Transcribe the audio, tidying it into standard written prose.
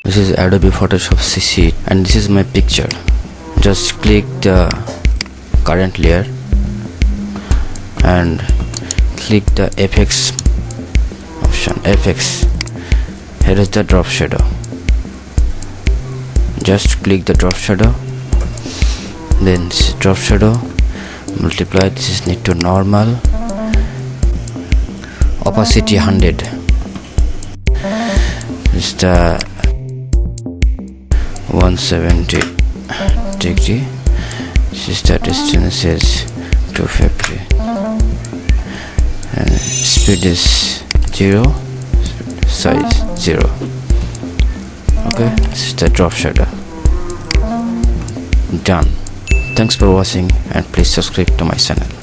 This is Adobe Photoshop CC and this is my picture. Just click the current layer and click the FX option. FX, here is the drop shadow. Just click the drop shadow, then this is drop shadow, multiply, this is need to normal, opacity 100, this is the 170 degree, this is the distance is 250 and speed is 0, size 0. Okay, this is the drop shadow. Done. Thanks for watching and please subscribe to my channel.